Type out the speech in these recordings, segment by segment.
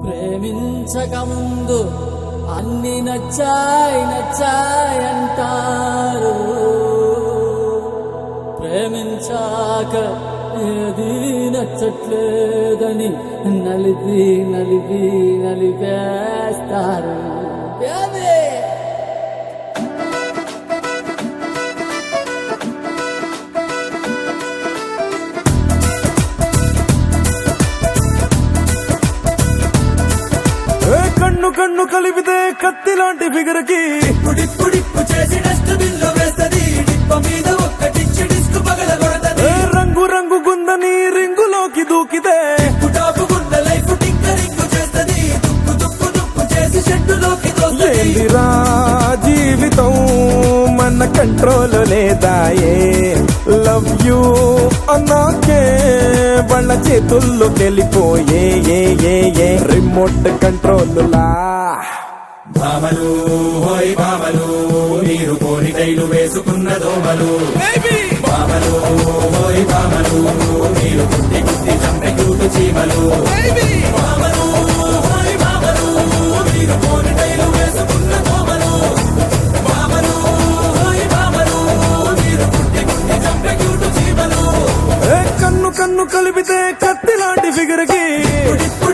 ప్రేమించకముందు అన్ని నచ్చాయంటారు, ప్రేమించాక ఏది నచ్చట్లేదని నలిపేస్తారు. కన్ను కన్ను కలిపితే కత్తి లాంటి ఫిగర్ కి డిప్పు చేసి డస్ట్ బిన్ లో వేస్తది. డిప్ప మీద ఒక్కటిచ్చి డిస్క్ పగల కొడతది. రంగు రంగు గుందని రింగులోకి దూకితే టాపు గుండ లైఫ్ టింకరింగ్ చేస్తది. దుప్పు చేసి షెడ్డులోకి తోస్తది. ఏందిరా జీవితం మన కంట్రోల్ లేదాయే, లవ్ యూ అన్నాకే వాళ్ళ చేతుల్లోకి వెళ్ళిపోయే రిమోట్ కంట్రోల్ లా. భామలు హోయ్ భామలు, మీరు కోరి టైలు వేసుకున్న దోమలు. భామలు హోయ్ భామలు, మీరు గుడ్డి చంపే క్యూటు చీమలు. భామలు హోయ్ భామలు, మీరు కోరి టైలు వేసుకున్న దోమలు. భామలు హోయ్ భామలు, మీరు గుడ్డి చంపే క్యూటు చీమలు. కన్ను కన్ను కలిపితే కత్తి లాంటి ఫిగర్ కి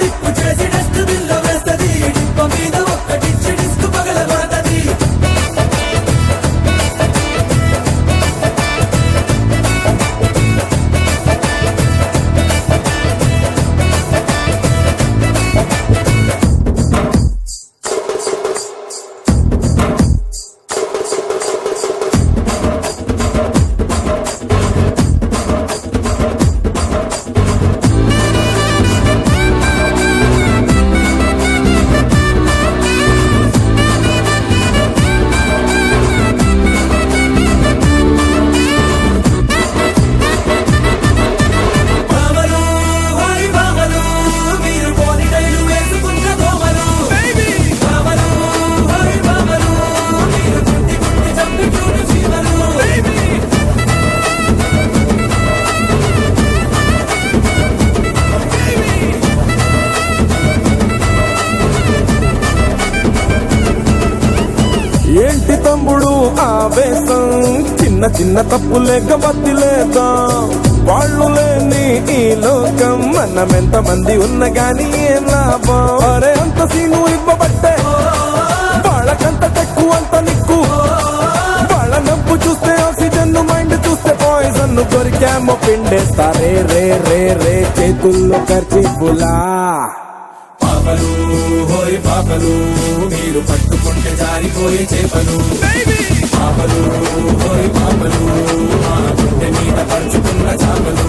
డిప్పు చేసి డస్ట్ బిన్ లో వేస్తది. డిప్ప మీద ఒక్కటిచ్చి డిస్క్ పగల కొడతది. భామలు హోయ్ భామలు, మీరు కోరి టైలు వేసుకున్న దోమలు. భామలు హోయ్ భామలు, మీరు గుడ్డి చంపే క్యూటు చీమలు. ఏంటి తమ్ముడు ఆవేశం, చిన్న చిన్న తప్పులేక వదిలేద్దాం. వాళ్ళు లేని ఈ లోకం మనమెంత మంది ఉన్న గాని ఏం లాభం. అరే అంత సీను ఇవ్వబట్టే వాళ్ళకంత తక్కువ అంత నిక్కు. వాళ్ళ నవ్వు చూస్తే ఆక్సిజన్, మైండ్ చూస్తే పాయిజన్. దొరికామో పిండేస్తారే రే రే రే చేతుల్లో ఖర్చీపులా. పాపలు హోయ్ పాపలు, మీరు పట్టుకుంటే జారిపోయే చేపలు. పాపలు హోయ్ పాపలు, మా గుండె మీద పరుచుకున్న చాపలు.